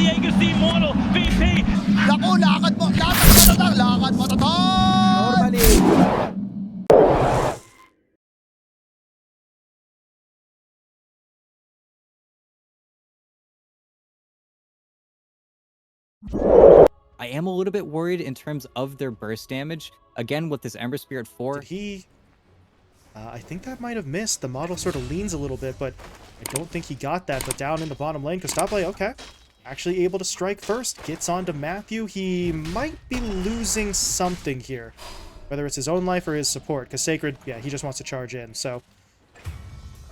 Diego's the immortal VP. Naku, lakad mo tatang, lakad mo tatang! Normally. I am a little bit worried in terms of their burst damage. Again, with this Ember Spirit 4. Did he... I think that might have missed. The model sort of leans a little bit, but I don't think he got that. But down in the bottom lane, Kostable, okay. Actually able to strike first. Gets on to Matthew. He might be losing something here. Whether it's his own life or his support. Because Sacred, yeah, he just wants to charge in. So,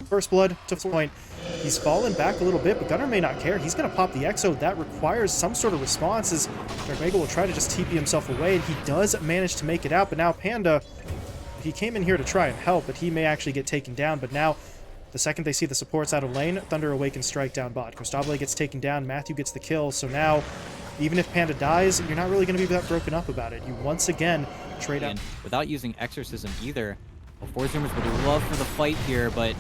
first blood to point. He's fallen back a little bit, but Gunnar may not care. He's going to pop the Exo. That requires some sort of response as Darkmega will try to just TP himself away, and he does manage to make it out. But now Panda, he came in here to try and help, but he may actually get taken down. But now, the second they see the supports out of lane, Thunder Awaken strike down bot. Kostable gets taken down, Matthew gets the kill, so now, even if Panda dies, you're not really going to be that broken up about it. You once again trade out. Without using Exorcism either. Well, Zoomers would love for the fight here, but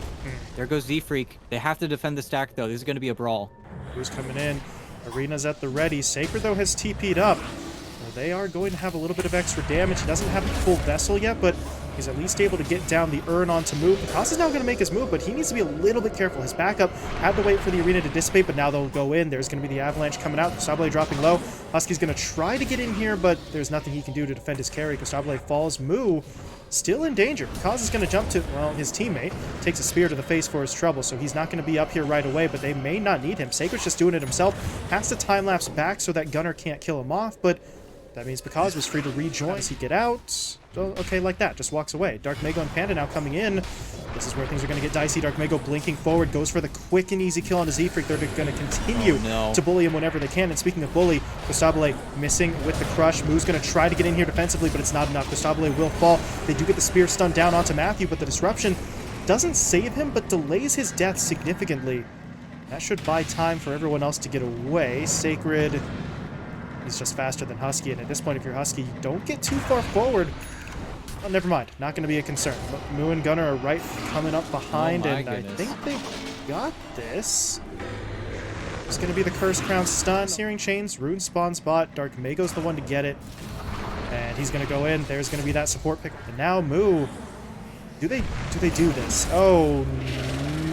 there goes Z-Freak. They have to defend the stack, though. This is going to be a brawl. Who's coming in? Arena's at the ready. Sacred, though, has TP'd up. Well, they are going to have a little bit of extra damage. He doesn't have the full vessel yet, but he's at least able to get down the urn onto move. Picasso is now going to make his move, but he needs to be a little bit careful. His backup had to wait for the arena to dissipate, but now they'll go in. There's going to be the avalanche coming out. Kostable dropping low. Husky's going to try to get in here, but there's nothing he can do to defend his carry. Kostable falls. Moo still in danger. Picasso is going to jump to, well, his teammate takes a spear to the face for his trouble, so he's not going to be up here right away, but they may not need him. Sacred's just doing it himself. Has to time-lapse back so that Gunnar can't kill him off, but that means Picasso was free to rejoin. Does he get out? So, okay, like that. Just walks away. Darkmego and Panda now coming in. This is where things are going to get dicey. Darkmego blinking forward, goes for the quick and easy kill on the Z-Freak. They're going to continue to bully him whenever they can. And speaking of bully, Kostable missing with the crush. Moo's going to try to get in here defensively, but it's not enough. Kostable will fall. They do get the spear stun down onto Matthew, but the disruption doesn't save him, but delays his death significantly. That should buy time for everyone else to get away. Sacred, he's just faster than Husky, and at this point, if you're Husky, you don't get too far forward. Oh, never mind. Not going to be a concern. Moo and Gunnar are right coming up behind, and goodness. I think they got this. It's going to be the Cursed Crown stun. Searing Chains, Rune spawns bot. Darkmego's the one to get it. And he's going to go in. There's going to be that support pick. And now Moo. Do they do this? Oh,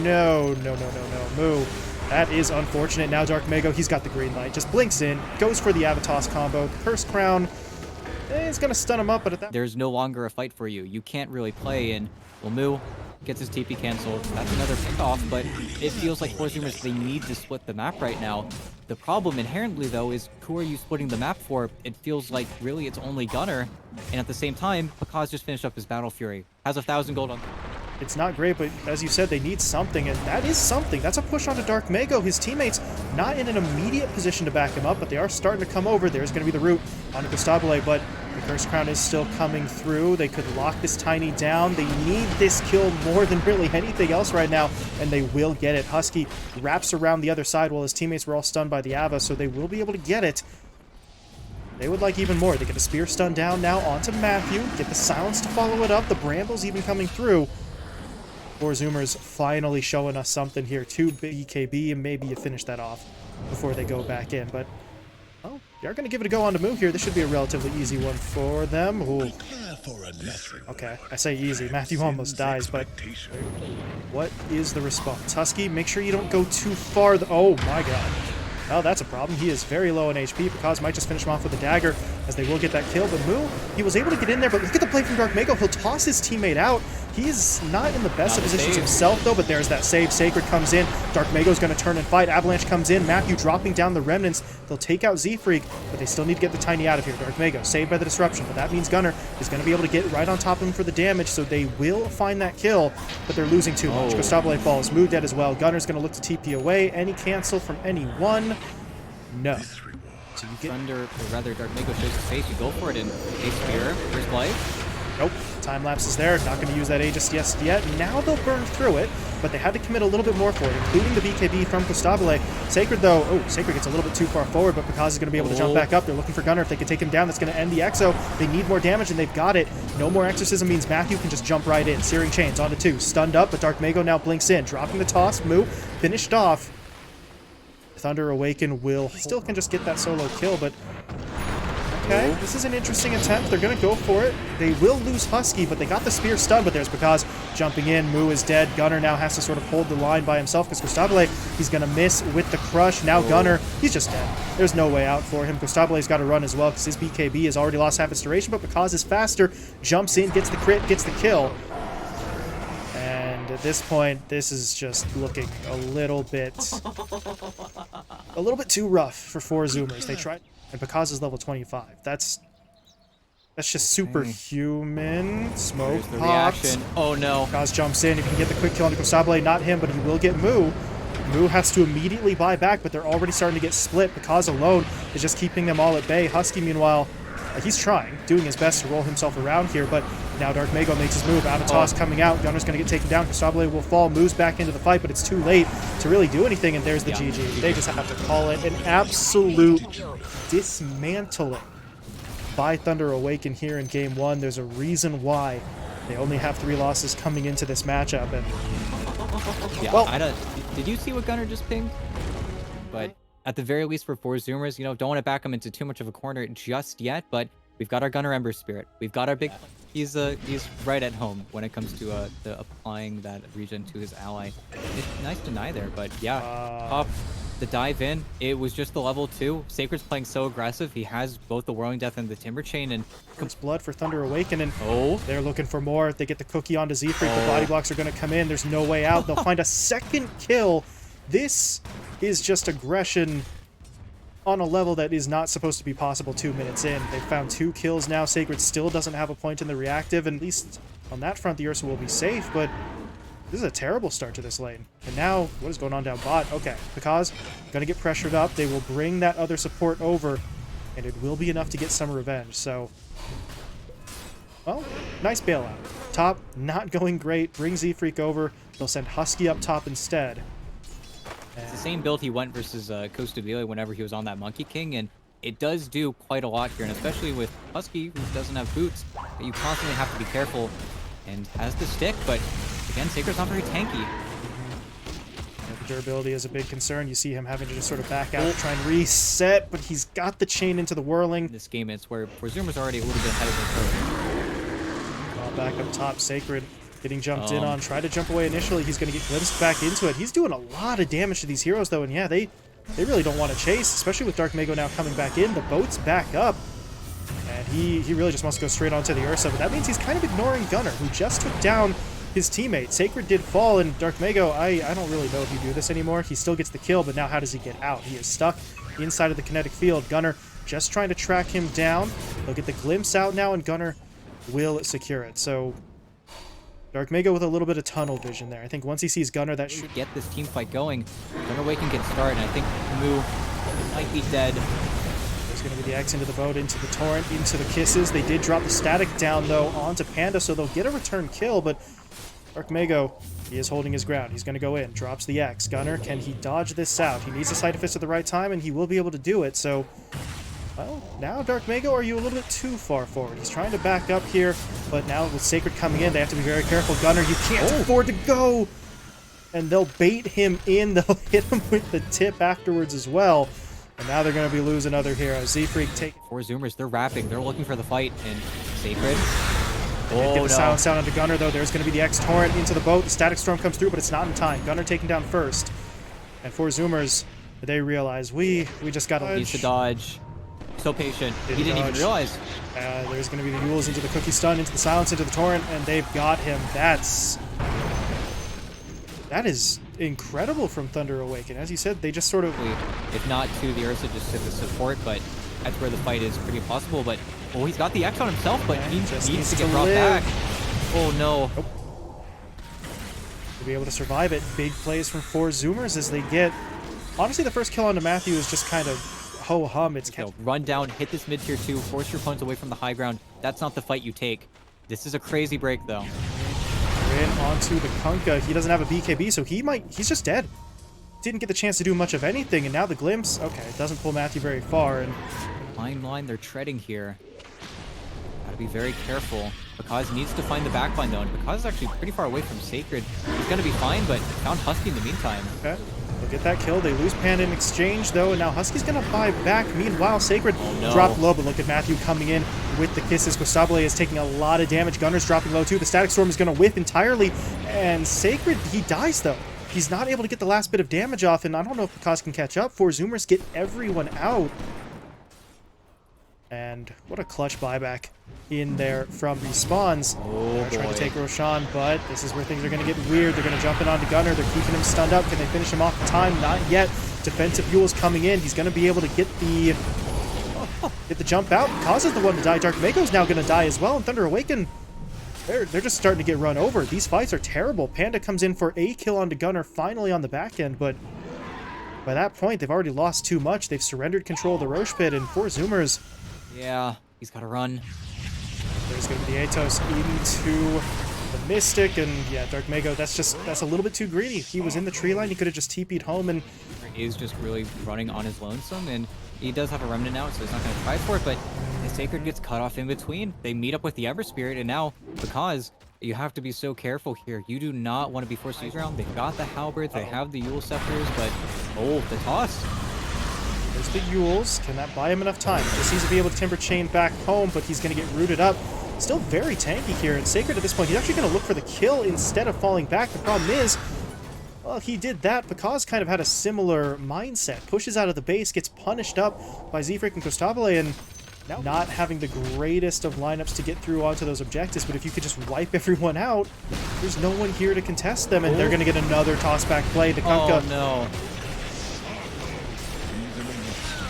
no. Moo. That is unfortunate. Now Darkmego, he's got the green light. Just blinks in. Goes for the Avatos combo. The Cursed Crown. It's going to stun him up, but at that... There's no longer a fight for you. You can't really play in. Well, Moo gets his TP canceled. That's another pick-off, but it feels like Zoomers, they need to split the map right now. The problem inherently, though, is who are you splitting the map for? It feels like, really, it's only Gunnar. And at the same time, Picasso just finished up his Battle Fury. Has 1,000 gold on... It's not great, but as you said, they need something, and that is something. That's a push onto Darkmego. His teammates not in an immediate position to back him up, but they are starting to come over. There's going to be the root onto Kostable, but the Cursed Crown is still coming through. They could lock this Tiny down. They need this kill more than really anything else right now, and they will get it. Husky wraps around the other side while his teammates were all stunned by the Ava, so they will be able to get it. They would like even more. They get a spear stun down now onto Matthew. Get the silence to follow it up. The Brambles even coming through. Zoomers finally showing us something here. 2 BKB, and maybe you finish that off before they go back in. But, oh, they're going to give it a go on to Moo here. This should be a relatively easy one for them. Ooh. Okay, I say easy. Matthew almost dies, but what is the response? Husky, make sure you don't go too far. Oh, my God. Oh, that's a problem. He is very low in HP. Picasso might just finish him off with a dagger, as they will get that kill. But Moo, he was able to get in there, but look at the play from Darkmego. He'll toss his teammate out. He's not in the best of positions himself, though, but there's that save. Sacred comes in. Darkmego's going to turn and fight. Avalanche comes in. Matthew dropping down the remnants. They'll take out Z-Freak, but they still need to get the Tiny out of here. Darkmego saved by the disruption, but that means Gunnar is going to be able to get right on top of him for the damage, so they will find that kill, but they're losing too much. Kostable falls. Moo dead as well. Gunnar's going to look to TP away. Any cancel from anyone? No. So you get Thunder, or rather Darkmego shows his face, you go for it in a spear, first life. Nope. Time lapse is there. Not going to use that Aegis just yet. Now they'll burn through it, but they had to commit a little bit more for it, including the BKB from Kostable. Sacred, though, Sacred gets a little bit too far forward, but Picasso is going to be able to jump back up. They're looking for Gunnar. If they can take him down, that's going to end the Exo. They need more damage, and they've got it. No more Exorcism means Matthew can just jump right in. Searing Chains onto 2. Stunned up, but Darkmego now blinks in. Dropping the toss. Moo finished off. Thunder Awaken will still can just get that solo kill, but okay, this is an interesting attempt. They're going to go for it. They will lose Husky, but they got the spear stun, but there's because jumping in, Moo is dead. Gunner now has to sort of hold the line by himself because Gustabile, he's going to miss with the crush. Now Gunner, he's just dead. There's no way out for him. Gustabile's got to run as well because his BKB has already lost half its duration, but because is faster, jumps in, gets the crit, gets the kill. And at this point, this is just looking a little bit too rough for 4 Zoomers. They tried, and because is level 25. That's just superhuman. Smoke There's the pops. reaction. Oh no. Kaz jumps in. If he can get the quick kill on Gustabile, not him, but he will get Moo. Moo has to immediately buy back, but they're already starting to get split. Because alone is just keeping them all at bay. Husky, meanwhile, he's trying, doing his best to roll himself around here, but now Dark Mago makes his move. Out of toss coming out. Gunner's going to get taken down. Gustabile will fall, moves back into the fight, but it's too late to really do anything, and there's the GG. They just have to call it an absolute dismantling by Thunder Awaken here in Game 1. There's a reason why they only have 3 losses coming into this matchup, and Yeah, well, I don't. Did you see what Gunner just pinged? But at the very least, for 4 Zoomers, you know, don't want to back him into too much of a corner just yet. But we've got our Gunner Ember Spirit. We've got our big. He's right at home when it comes to applying that regen to his ally. It's nice deny there, but yeah, pop the dive in. It was just the level 2. Sacred's playing so aggressive. He has both the Whirling Death and the Timber Chain, and comes blood for Thunder Awaken, and oh, they're looking for more. They get the cookie onto Z-Freak. The body blocks are going to come in. There's no way out. They'll find a second kill. This is just aggression on a level that is not supposed to be possible 2 minutes in. They've found 2 kills now. Sacred still doesn't have a point in the reactive, and at least on that front, the Ursa will be safe, but this is a terrible start to this lane. And now, what is going on down bot? Okay, because gonna get pressured up. They will bring that other support over, and it will be enough to get some revenge. So, well, nice bailout. Top, not going great. Bring Z-Freak over. They'll send Husky up top instead. it's the same build he went versus Costabile whenever he was on that Monkey King, and it does do quite a lot here, and especially with Husky, who doesn't have boots, you constantly have to be careful, and has the stick, but again, Sacred's not very tanky. Yeah, the durability is a big concern. You see him having to just sort of back out, try and reset, but he's got the chain into the whirling. In this game, it's where Zoomer's already a little bit ahead of the curve. Back up top, Sacred getting jumped in on. Try to jump away initially. He's going to get glimpsed back into it. He's doing a lot of damage to these heroes, though, and yeah, they really don't want to chase, especially with Dark Mago now coming back in. The boat's back up, and he really just wants to go straight onto the Ursa, but that means he's kind of ignoring Gunner, who just took down his teammate. Sacred did fall, and Dark Mago, I don't really know if you do this anymore. He still gets the kill, but now how does he get out? He is stuck inside of the kinetic field. Gunner just trying to track him down. They'll get the glimpse out now, and Gunner will secure it. So Dark Mago with a little bit of tunnel vision there. I think once he sees Gunner, that should get this team fight going. Thunder Awaken can start, and I think Moo might be dead. There's going to be the X into the boat, into the Torrent, into the Kisses. They did drop the static down, though, onto Panda, so they'll get a return kill, but Dark Mago, he is holding his ground. He's going to go in, drops the X. Gunner, can he dodge this out? He needs a Sight of Fist at the right time, and he will be able to do it, so well, now Dark Mago, are you a little bit too far forward? He's trying to back up here, but now with Sacred coming in, they have to be very careful. Gunner, you can't afford to go! And they'll bait him in. They'll hit him with the tip afterwards as well. And now they're going to be losing other heroes. Z-Freak take 4 Zoomers, they're wrapping. They're looking for the fight, and Sacred. Get the silence down onto Gunner, though. There's going to be the X-Torrent into the boat. The Static Storm comes through, but it's not in time. Gunner taken down first. And 4 Zoomers, they realize we just got to Needs to dodge. So patient. He didn't even realize. There's going to be the Yules into the Cookie Stun, into the Silence, into the Torrent, and they've got him. That is incredible from Thunder Awaken. As you said, they just sort of... If not to the Ursa, just to the support, but that's where the fight is pretty possible. But, oh, he's got the X on himself, but he needs to get brought back. Oh, no. Nope. To be able to survive it. Big plays from 4 Zoomers as they get... Honestly, the first kill onto Matthew is just kind of ho-hum. It's run down, hit this mid-tier 2, force your opponents away from the high ground. That's not the fight you take. This is a crazy break, though. In onto the Kunkka. He doesn't have a BKB, so he's just dead. Didn't get the chance to do much of anything, and now the glimpse. Okay, it doesn't pull Matthew very far. And fine line they're treading here. Gotta be very careful. Because needs to find the backline, though, and Because is actually pretty far away from Sacred. He's gonna be fine, but found Husky in the meantime. Okay. They'll get that kill. They lose Panda in exchange, though, and now Husky's going to buy back. Meanwhile, Sacred dropped low, but look at Matthew coming in with the kisses. Costabile is taking a lot of damage. Gunner's dropping low, too. The Static Storm is going to whiff entirely, and Sacred, he dies, though. He's not able to get the last bit of damage off, and I don't know if Cause can catch up. 4 Zoomers get everyone out. And what a clutch buyback in there from the spawns. They're trying to take Roshan, but this is where things are going to get weird. They're going to jump in onto Gunner. They're keeping him stunned up. Can they finish him off in time? Not yet. Defensive Yule's coming in. He's going to be able to get the jump out. Cause is the one to die. Dark Mago's now going to die as well. And Thunder Awaken, they're just starting to get run over. These fights are terrible. Panda comes in for a kill onto Gunner finally on the back end, but by that point, they've already lost too much. They've surrendered control of the Roche Pit, and 4 Zoomers. Yeah, he's got to run. There's going to be the Atos into the Mystic, and yeah, Dark Mago, that's a little bit too greedy. If he was in the tree line, he could have just TP'd home, and He is just really running on his lonesome, and he does have a Remnant now, so he's not going to try for it, but the Sacred gets cut off in between. They meet up with the Ever Spirit, and now, because you have to be so careful here, you do not want to be forced to use around. They've got the Halberds, they have the Yule Scepters, but oh, the toss. There's the Yules. Can that buy him enough time? Just needs to be able to Timber Chain back home, but he's going to get rooted up. Still very tanky here, and Sacred at this point, he's actually going to look for the kill instead of falling back. The problem is, well, he did that. Because kind of had a similar mindset. Pushes out of the base, gets punished up by Z-Freak and Costabile, and now not having the greatest of lineups to get through onto those objectives, but if you could just wipe everyone out, there's no one here to contest them, and they're going to get another toss-back play. Takunka. Oh, no.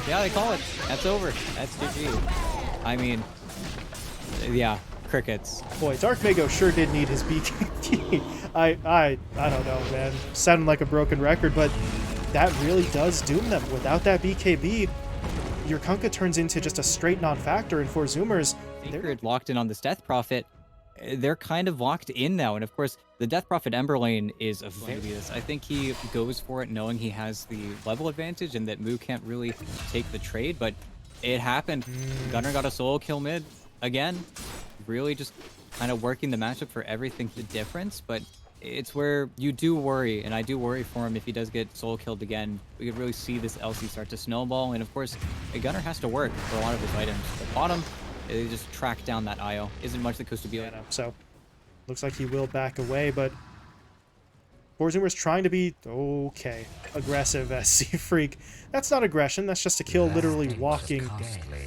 Yeah, they call it. That's over. That's GG. I mean, yeah, crickets. Boy, Dark Mago sure did need his BKB. I don't know, man. Sounding like a broken record, but that really does doom them. Without that BKB, your Kunkka turns into just a straight non-factor, and 4 Zoomers, They're locked in on this Death Prophet. They're kind of locked in now, and of course, the Death Prophet Ember Lane is a very... I think he goes for it knowing he has the level advantage and that Moo can't really take the trade, but it happened. Gunner got a solo kill mid again. Really just kind of working the matchup for everything the difference, but it's where you do worry, and I do worry for him if he does get solo killed again. We could really see this LC start to snowball, and of course, a Gunner has to work for a lot of his items. The bottom, they just track down that IO. Isn't much that goes to be like. So, looks like he will back away, but 4 Zoomers trying to be, okay, aggressive as Z-Freak. That's not aggression, that's just a kill literally walking.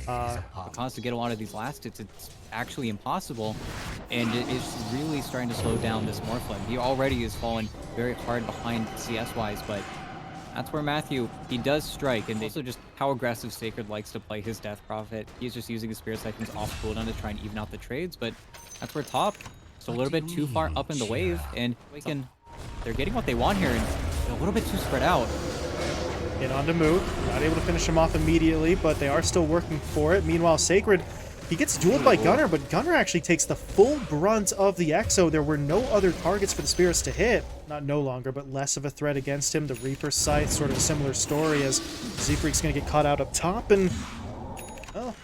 Because to get a lot of these last hits, it's actually impossible, and it is really starting to slow down this Morphling. He already is falling very hard behind CS-wise, but that's where Matthew, he does strike, and also just how aggressive Sacred likes to play his Death Prophet. He's just using his Spirit Siphons off cooldown to try and even out the trades, but that's where top, it's a little bit too far up in the wave, and they're getting what they want here, and a little bit too spread out. In on to Moo, not able to finish him off immediately, but they are still working for it. Meanwhile, Sacred, he gets dueled by Gunner, but Gunner actually takes the full brunt of the Exo. There were no other targets for the Spirits to hit. Not no longer, but less of a threat against him. The Reaper Scythe, sort of a similar story as Z-Freak's going to get caught out up top, and, well,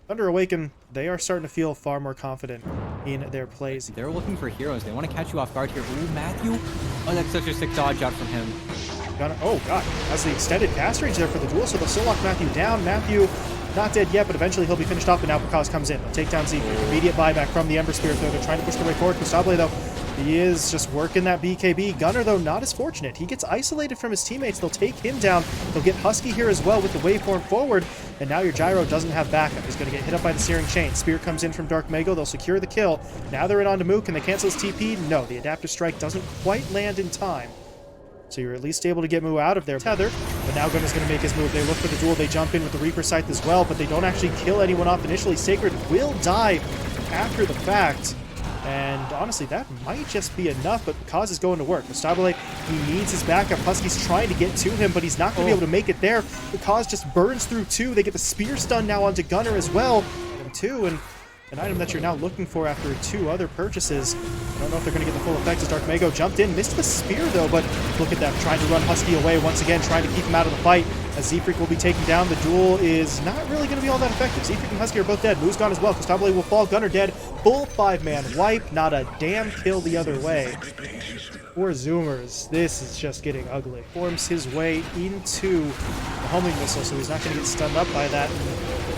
Thunder Awaken, they are starting to feel far more confident in their plays. They're looking for heroes. They want to catch you off guard here. Ooh, Matthew. Oh, that's such a sick dodge out from him. Gunner, oh god, has the extended cast range there for the duel, so they'll still lock Matthew down. Matthew not dead yet, but eventually he'll be finished off, and now Prakash comes in. They'll take down Zeke. Immediate buyback from the Ember Spirit, though. They're trying to push their way forward. Costabile, though, he is just working that BKB. Gunner, though, not as fortunate. He gets isolated from his teammates. They'll take him down. They'll get Husky here as well with the waveform forward, and now your Gyro doesn't have backup. He's going to get hit up by the Searing Chain. Spear comes in from Dark Mago. They'll secure the kill. Now they're in onto Mook. Can they cancel his TP? No, the Adaptive Strike doesn't quite land in time. So you're at least able to get Moo out of there. Tethered, but now Gunner's going to make his move. They look for the duel. They jump in with the Reaper Scythe as well, but they don't actually kill anyone off initially. Sacred will die after the fact. And honestly, that might just be enough, but Kaz is going to work. Costabile, he needs his backup. Husky's trying to get to him, but he's not going to be able to make it there. Kaz just burns through 2. They get the Spear Stun now onto Gunner as well. And 2, and an item that you're now looking for after 2 other purchases. I don't know if they're going to get the full effect as Dark Mago jumped in. Missed the spear, though, but look at that. Trying to run Husky away once again, trying to keep him out of the fight. As Z-Freak will be taken down, the duel is not really going to be all that effective. Z-Freak and Husky are both dead. Moo's gone as well. Costabile will fall. Gunner dead. Full 5-man wipe. Not a damn kill the other way. For Zoomers, this is just getting ugly. Forms his way into the homing missile, so he's not going to get stunned up by that.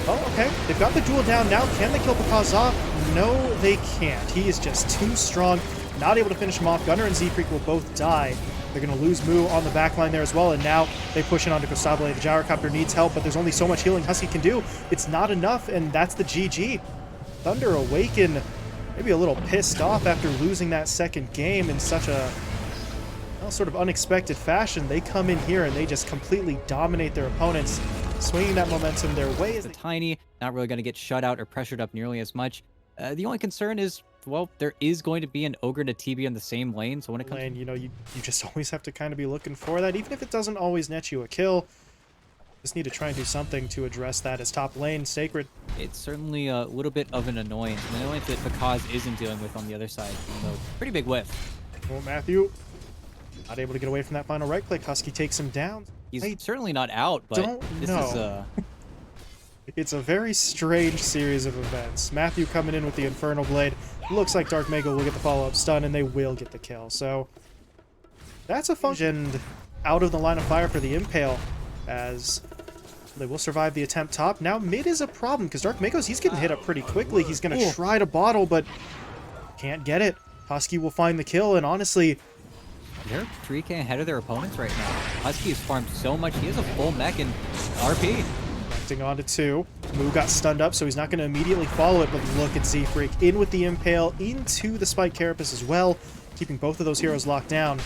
Oh, okay. They've got the duel down now. Can they kill Pakaz off? No, they can't. He is just too strong. Not able to finish him off. Gunnar and Z-Freak will both die. They're going to lose Moo on the backline there as well, and now they push it onto Costable. The Gyrocopter needs help, but there's only so much healing Husky can do. It's not enough, and that's the GG. Thunder Awaken, maybe a little pissed off after losing that second game in such a sort of unexpected fashion. They come in here and they just completely dominate their opponents, swinging that momentum their way. The Tiny, not really going to get shut out or pressured up nearly as much. The only concern is, well, there is going to be an Ogre and a TB in the same lane, so when it comes to... You know, you just always have to kind of be looking for that, even if it doesn't always net you a kill. Just need to try and do something to address that as top lane. Sacred. It's certainly a little bit of an annoyance that Pakaz isn't dealing with on the other side. You know, pretty big whiff. Oh, Matthew. Not able to get away from that final right click. Husky takes him down. He's certainly not out, but this is It's a very strange series of events. Matthew coming in with the Infernal Blade. Looks like Dark Mega will get the follow-up stun, and they will get the kill. So that's a function out of the line of fire for the Impale, as they will survive the attempt top. Now mid is a problem, because Dark Mago's, he's getting hit up pretty quickly. He's going to try to bottle, but can't get it. Husky will find the kill, and honestly... They're 3k ahead of their opponents right now. Husky has farmed so much. He has a full mech and RP. Connecting onto 2. Moo got stunned up, so he's not going to immediately follow it, but look at Z-Freak in with the Impale, into the Spike Carapace as well, keeping both of those heroes locked down.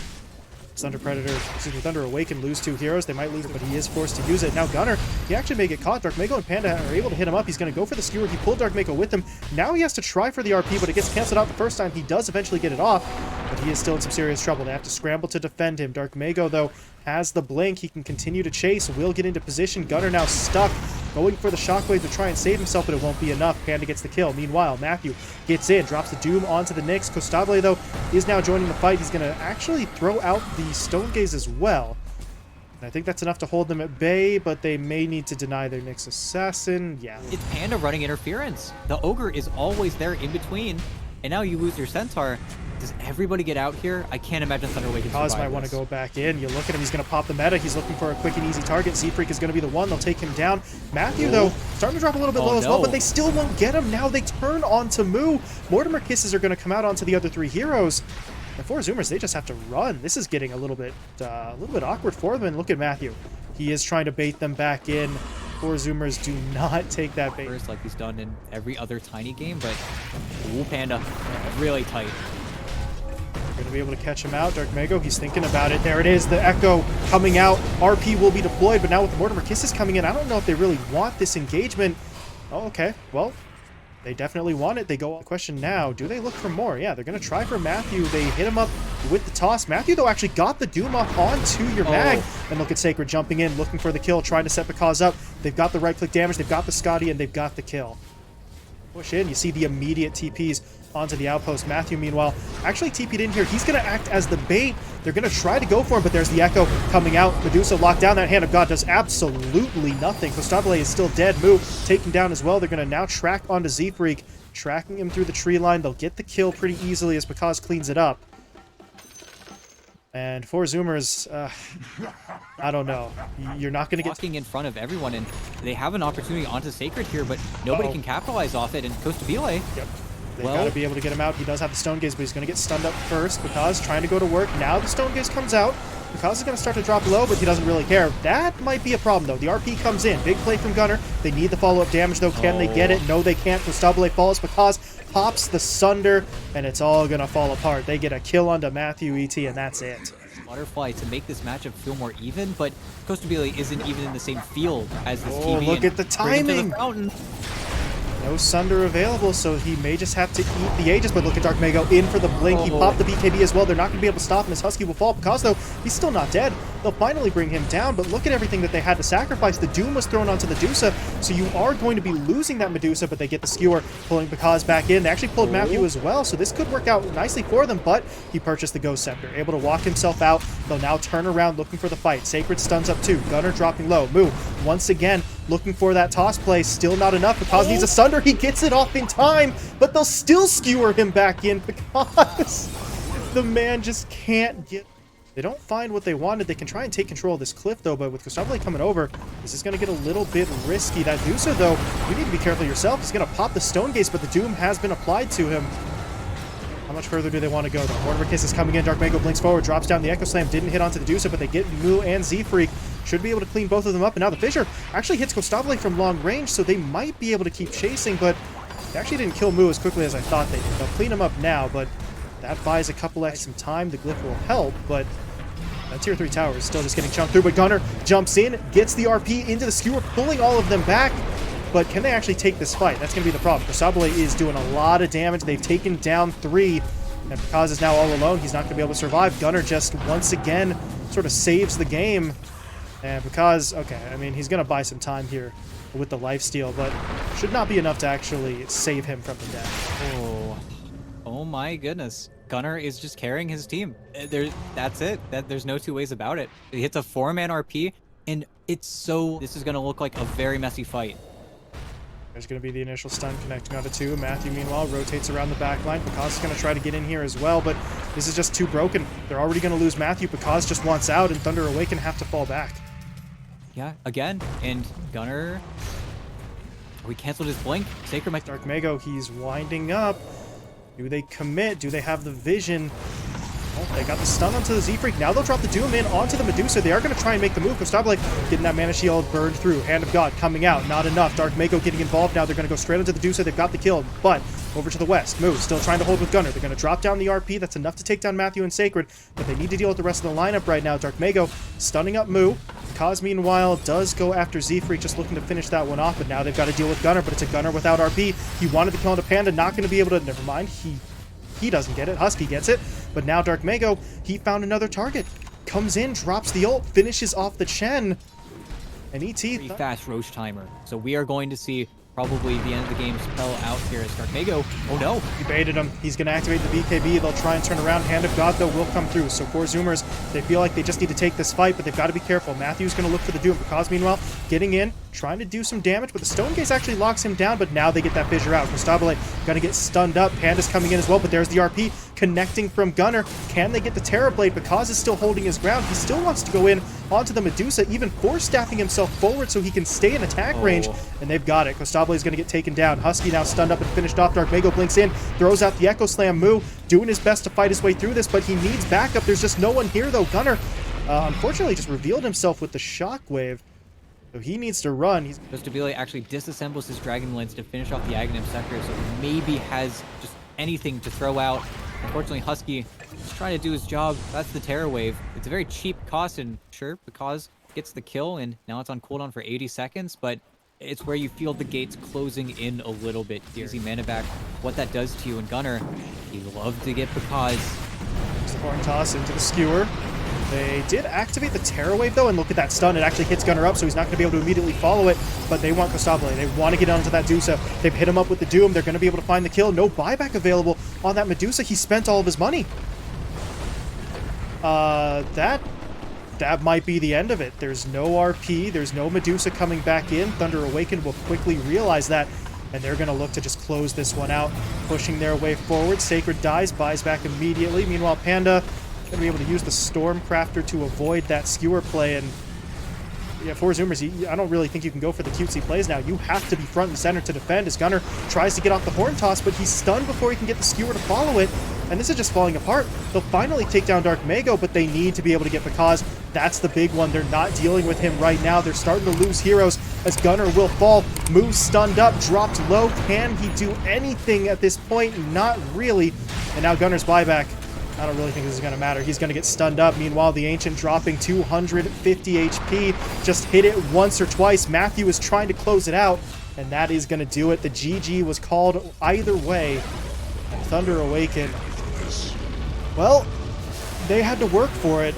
Thunder Awaken lose 2 heroes. They might lose it, but he is forced to use it. Now Gunnar, he actually may get caught. Dark Mako and Panda are able to hit him up. He's going to go for the skewer. He pulled Dark Mako with him. Now he has to try for the RP, but it gets canceled out the first time. He does eventually get it off, but he is still in some serious trouble. They have to scramble to defend him. Dark Mako, though, has the blink. He can continue to chase. Will get into position. Gunnar now stuck, going for the shockwave to try and save himself, but it won't be enough. Panda gets the kill. Meanwhile, Matthew gets in, drops the Doom onto the Nyx. Costable, though, is now joining the fight. He's going to actually throw out the Stone Gaze as well. And I think that's enough to hold them at bay, but they may need to deny their Nyx Assassin. Yeah. It's Panda running interference. The Ogre is always there in between, and now you lose your Centaur. Does everybody get out here? I can't imagine Thunder Awaken survive Kaz might want to go back in. You look at him, he's going to pop the meta. He's looking for a quick and easy target. Z-Freak is going to be the one. They'll take him down. Matthew, though, starting to drop a little bit low as well, but they still won't get him. Now they turn on to Moo. Mortimer Kisses are going to come out onto the other 3 heroes. And for Zoomers, they just have to run. This is getting a little bit awkward for them. And look at Matthew. He is trying to bait them back in. For Zoomers, do not take that bait. Like he's done in every other Tiny game, but Panda, really tight. Going to be able to catch him out. Dark Mago, he's thinking about it. There it is, the Echo coming out. RP will be deployed, but now with the Mortimer Kisses coming in, I don't know if they really want this engagement. Oh, okay. Well, they definitely want it. They go. The question now, do they look for more? Yeah, they're going to try for Matthew. They hit him up with the toss. Matthew, though, actually got the Doom off onto your mag. And look at Sacred jumping in, looking for the kill, trying to set the cause up. They've got the right-click damage. They've got the Scotty, and they've got the kill. Push in. You see the immediate TPs onto the outpost. Matthew, meanwhile, actually TP'd in here. He's going to act as the bait. They're going to try to go for him, but there's the Echo coming out. Medusa locked down. That Hand of God does absolutely nothing. Costable is still dead. Moo taken down as well. They're going to now track onto Z-Freak, tracking him through the tree line. They'll get the kill pretty easily as Pakaz cleans it up. And for Zoomers, I don't know. You're not going to get... Walking in front of everyone, and they have an opportunity onto Sacred here, but nobody can capitalize off it, and Costabile... Yep. They've got to be able to get him out. He does have the Stone Gaze, but he's going to get stunned up first. Pakaz trying to go to work. Now the Stone Gaze comes out. Pakaz is going to start to drop low, but he doesn't really care. That might be a problem, though. The RP comes in. Big play from Gunnar. They need the follow-up damage, though. Can they get it? No, they can't. Costable falls. Pakaz pops the Sunder, and it's all going to fall apart. They get a kill onto Matthew ET, and that's it. Butterfly to make this matchup feel more even, but Costabile isn't even in the same field as this TV. Look at the timing! No Sunder available, so he may just have to eat the Aegis, but look at Dark Mago in for the blink. He popped the BKB as well. They're not going to be able to stop him as Husky will fall. Because, though, he's still not dead. They'll finally bring him down, but look at everything that they had to sacrifice. The Doom was thrown onto the Medusa, so you are going to be losing that Medusa, but they get the skewer, pulling Pakaz back in. They actually pulled Matthew as well, so this could work out nicely for them, but he purchased the Ghost Scepter, able to walk himself out. They'll now turn around looking for the fight. Sacred stuns up too. Gunnar dropping low. Moo, once again, looking for that toss play. Still not enough. Pakaz needs a Sunder. He gets it off in time, but they'll still skewer him back in because The man just can't get... They don't find what they wanted. They can try and take control of this cliff, though, but with Gustavo coming over, this is going to get a little bit risky. That Dusa, though, you need to be careful yourself. He's going to pop the Stone Gaze, but the Doom has been applied to him. How much further do they want to go, though? Mortimer Kiss is coming in. Dark Mango blinks forward, drops down the Echo Slam. Didn't hit onto the Dusa, but they get Moo and Z-Freak. Should be able to clean both of them up. And now the Fissure actually hits Gustavo from long range, so they might be able to keep chasing, but they actually didn't kill Moo as quickly as I thought they did. They'll clean him up now, but that buys a couple extra time. The Glyph will help, but that tier 3 tower is still just getting chunked through. But Gunner jumps in, gets the RP into the skewer, pulling all of them back. But can they actually take this fight? That's going to be the problem. Gustavo is doing a lot of damage. They've taken down 3. And Picaz is now all alone. He's not going to be able to survive. Gunner just once again sort of saves the game. And Picaz, okay, I mean, he's going to buy some time here with the lifesteal, but should not be enough to actually save him from the death. Oh my goodness. Gunner is just carrying his team. That's it. There's no two ways about it. He hits a 4-man RP, and this is going to look like a very messy fight. There's going to be the initial stun connecting onto 2. Matthew, meanwhile, rotates around the back line. Picaz is going to try to get in here as well, but this is just too broken. They're already going to lose Matthew. Picaz just wants out, and Thunder Awaken have to fall back. Yeah, again, and Gunner... We canceled his blink. Sacred might... Dark Mago, he's winding up. Do they commit? Do they have the vision? Oh, they got the stun onto the Z-Freak. Now they'll drop the Doom in onto the Medusa. They are going to try and make the move. Gustavo getting that Mana Shield burned through. Hand of God coming out. Not enough. Dark Mago getting involved now. They're going to go straight onto the Medusa. They've got the kill. But over to the west. Moo still trying to hold with Gunner. They're going to drop down the RP. That's enough to take down Matthew and Sacred. But they need to deal with the rest of the lineup right now. Dark Mago stunning up Moo. Kaz, meanwhile, does go after Z-Freak, just looking to finish that one off. But now they've got to deal with Gunner. But it's a Gunner without RP. He wanted to kill onto Panda. Not going to be able to... Never mind. He doesn't get it. Husky gets it. But now Dark Mago, he found another target. Comes in, drops the ult, finishes off the Chen. And ET... Pretty fast Roche timer. So we are going to see probably the end of the game spell out here as Dark Mago. Oh no! He baited him. He's going to activate the BKB. They'll try and turn around. Hand of God, though, will come through. So for Zoomers, they feel like they just need to take this fight, but they've got to be careful. Matthew's going to look for the Doom. Picaz, meanwhile, getting in, trying to do some damage, but the Stone Gaze actually locks him down, but now they get that Fissure out. Gustavo going to get stunned up. Panda's coming in as well, but there's the RP connecting from Gunner. Can they get the Terror Blade? Picaz is still holding his ground. He still wants to go in onto the Medusa, even force-staffing himself forward so he can stay in attack range, and they've got it. Gustavo is going to get taken down. Husky now stunned up and finished off. Dark Mago blinks in, throws out the Echo Slam. Moo doing his best to fight his way through this, but he needs backup. There's just no one here, though. Gunner, unfortunately, just revealed himself with the Shockwave. So he needs to run. Stabile actually disassembles his Dragon Lance to finish off the Aghanim sector, so maybe has just anything to throw out. Unfortunately, Husky is trying to do his job. That's the Terror Wave. It's a very cheap cost, and sure, Picaz gets the kill, and now it's on cooldown for 80 seconds, but it's where you feel the gates closing in a little bit here. Easy mana back, what that does to you, and Gunner, he loved to get Picaz. The horn toss into the skewer. They did activate the Terror Wave, though, and look at that stun. It actually hits Gunner up, so he's not going to be able to immediately follow it, but they want Gustavo. They want to get onto that Dusa. They've hit him up with the Doom. They're going to be able to find the kill. No buyback available on that Medusa. He spent all of his money. That might be the end of it. There's no RP. There's no Medusa coming back in. Thunder Awaken will quickly realize that, and they're going to look to just close this one out, pushing their way forward. Sacred dies, buys back immediately. Meanwhile, Panda going to be able to use the Stormcrafter to avoid that skewer play, and yeah, for Zoomers, I don't really think you can go for the cutesy plays now. You have to be front and center to defend as Gunner tries to get off the horn toss, but he's stunned before he can get the skewer to follow it, and this is just falling apart. They'll finally take down Dark Mago, but they need to be able to get Picaz. That's the big one. They're not dealing with him right now. They're starting to lose heroes as Gunner will fall. Moves stunned up, dropped low. Can he do anything at this point? Not really. And now Gunner's buyback. I don't really think this is going to matter. He's going to get stunned up. Meanwhile, the Ancient dropping 250 HP. Just hit it once or twice. Matthew is trying to close it out, and that is going to do it. The GG was called either way. And Thunder Awaken, well, they had to work for it.